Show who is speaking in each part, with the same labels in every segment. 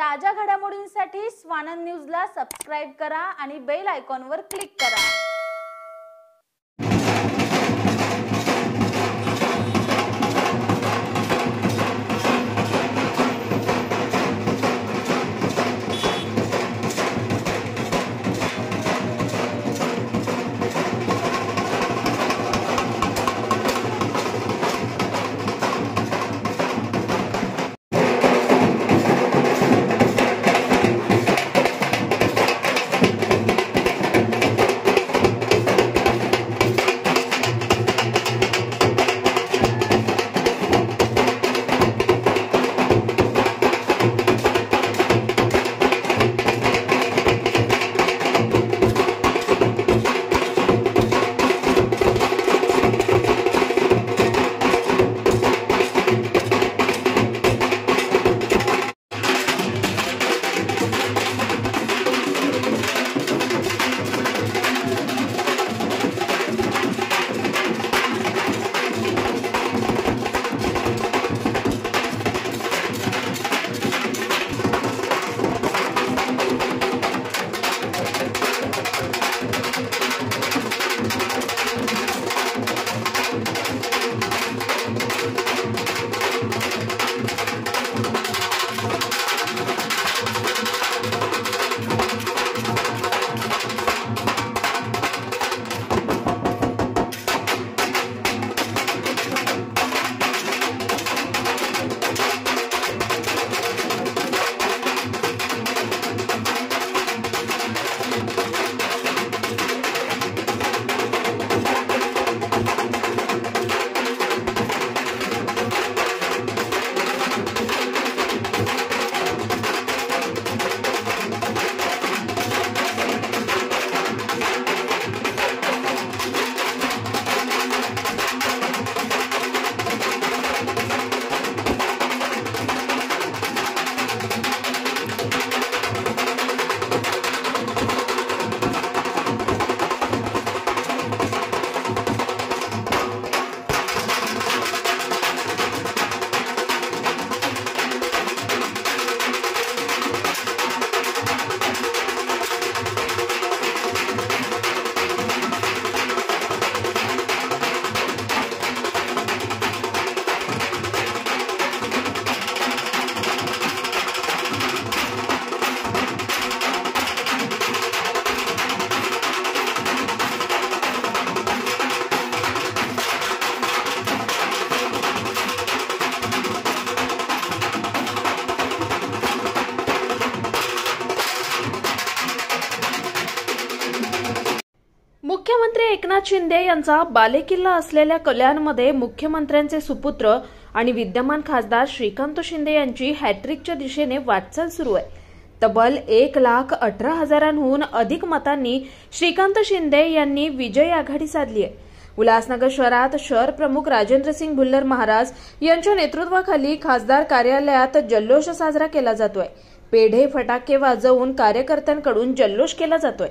Speaker 1: ताज्या घडामोडींसाठी स्वानंद न्यूजला सबस्क्राइब करा आणि बेल आयकॉनवर क्लिक करा।
Speaker 2: मुख्यमंत्री एकनाथ शिंदे यांचा बालेकिल्ला असलेल्या कल्याणमध्ये मुख्यमंत्र्यांचे सुपुत्र आणि विद्यमान खासदार श्रीकांत शिंदे यांची हॅट्रिकच्या दिशेने वाटचाल सुरू आहे। तब्बल 1,18,000हून अधिक मतांनी श्रीकांत शिंदे यांनी विजयी आघाडी साधली आहे। उल्हासनगर शहरात शहर प्रमुख राजेंद्रसिंग भुल्लर महाराज यांच्या नेतृत्वाखाली खासदार कार्यालयात जल्लोष साजरा केला जातोय। पेढे फटाके वाजवून कार्यकर्त्यांकडून जल्लोष केला जातोय।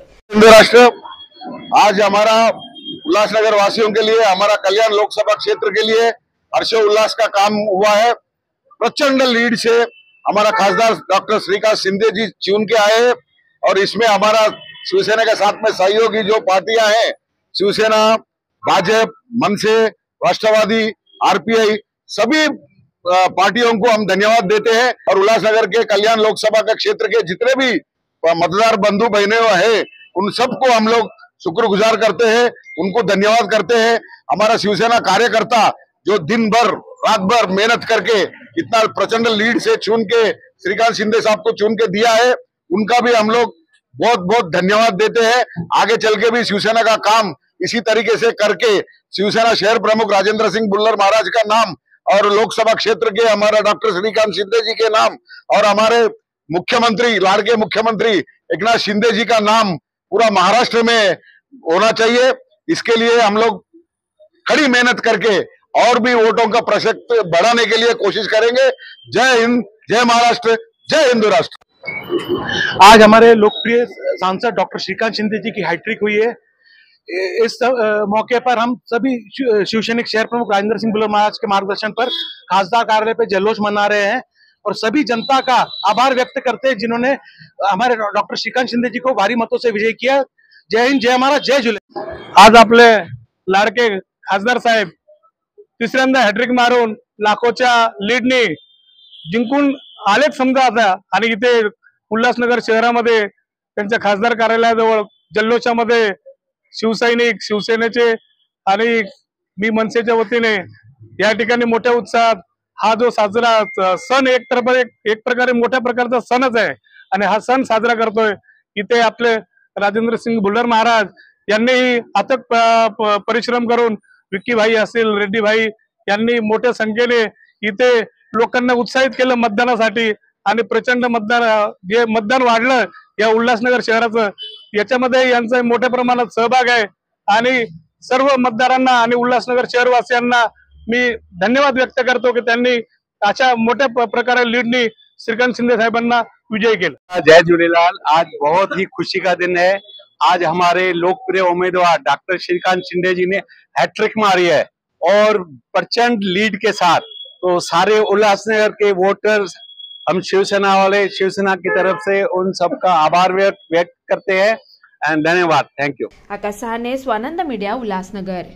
Speaker 3: आज हमारा उल्लासनगर वासियों के लिए, हमारा कल्याण लोकसभा क्षेत्र के लिए हर्षोल्लास का काम हुआ है। प्रचंड लीड से हमारा खासदार डॉक्टर श्रीकांत शिंदे जी चुन के आए हैं और इसमें हमारा शिवसेना के साथ में सहयोगी जो पार्टियां हैं, शिवसेना, भाजपा, मनसे, राष्ट्रवादी, आरपीआई, सभी पार्टियों को हम धन्यवाद देते हैं। और उल्लासनगर के कल्याण लोकसभा के क्षेत्र के जितने भी मतदार बंधु बहने हैं उन सबको हम लोग शुक्रगुजार करते हैं, उनको धन्यवाद करते हैं। हमारा शिवसेना कार्यकर्ता जो दिन भर रात भर मेहनत करके इतना प्रचंड लीड से चुन के श्रीकांत शिंदे साहब को चुन के दिया है, उनका भी हम लोग बहुत बहुत धन्यवाद देते हैं। आगे चल के भी शिवसेना का काम इसी तरीके से करके शिवसेना शहर प्रमुख राजेंद्र सिंह भुल्लर महाराज का नाम और लोकसभा क्षेत्र के हमारा डॉक्टर श्रीकांत शिंदे जी के नाम और हमारे मुख्यमंत्री, लाड़के मुख्यमंत्री एकनाथ शिंदे जी का नाम पूरा महाराष्ट्र में होना चाहिए। इसके लिए हम लोग कड़ी मेहनत करके और भी वोटों का प्रतिशत बढ़ाने के लिए कोशिश करेंगे। जय हिंद, जय महाराष्ट्र, जय हिंदू राष्ट्र।
Speaker 4: आज हमारे लोकप्रिय सांसद डॉक्टर श्रीकांत शिंदे जी की हैट्रिक हुई है। इस मौके पर हम सभी शिवसैनिक शहर प्रमुख राजेंद्र सिंह भुल्लर महाराज के मार्गदर्शन पर खासदार कार्यालय पे जल्लोष मना रहे हैं और सभी जनता का आभार व्यक्त करते हैं जिन्होंने हमारे डॉक्टर श्रीकांत शिंदे जी को भारी मतों से विजयी किया। जय हिंद, जय महाराज, जय झूले।
Speaker 5: आज आपले लाडके खासदार साहेब तिसऱ्यांदा हॅट्रिक मारून लाखोच्या लीडने जिंकून आलेच समजा आता, आणि इथे उल्हासनगर शहरामध्ये त्यांच्या खासदार कार्यालयाजवळ जल्लोषामध्ये शिवसैनिक, शिवसेनेचे आणि मी मनसेच्या वतीने या ठिकाणी मोठ्या उत्साहात हा जो साजरा सण एक प्रकारे मोठ्या प्रकारचा सणच आहे आणि हा सण साजरा करतोय। इथे आपले राजेंद्र सिंग भुल्लर महाराज यांनीही अथक परिश्रम करून विक्की भाई असतील, रेड्डी भाई यांनी मोठ्या संख्येने इथे लोकांना उत्साहित केलं मतदानासाठी आणि प्रचंड मतदान वाढलं या उल्हासनगर शहराचं, याच्यामध्ये यांचा मोठ्या प्रमाणात सहभाग आहे आणि सर्व मतदारांना आणि उल्हासनगर शहरवासियांना मी धन्यवाद व्यक्त करतो की त्यांनी अशा मोठ्या प्रकारे लीडनी श्रीकांत शिंदे साहेबांना विजयी केलं।
Speaker 6: जय झूलेलाल। आज बहुत ही खुशी का दिन है। आज हमारे लोकप्रिय उम्मीदवार डॉक्टर श्रीकांत शिंदे जी ने हैट्रिक मारी है और प्रचंड लीड के साथ। तो सारे उल्लासनगर के वोटर्स, हम शिवसेना वाले, शिवसेना की तरफ से उन सबका आभार व्यक्त करते हैं एंड धन्यवाद। Thank you.
Speaker 2: Akash Sahane, Swanand media, Ulhasnagar.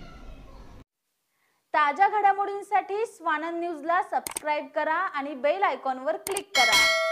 Speaker 1: ताज्या घडामोडींसाठी स्वानंद न्यूजला सबस्क्राइब करा आणि बेल आयकॉनवर क्लिक करा।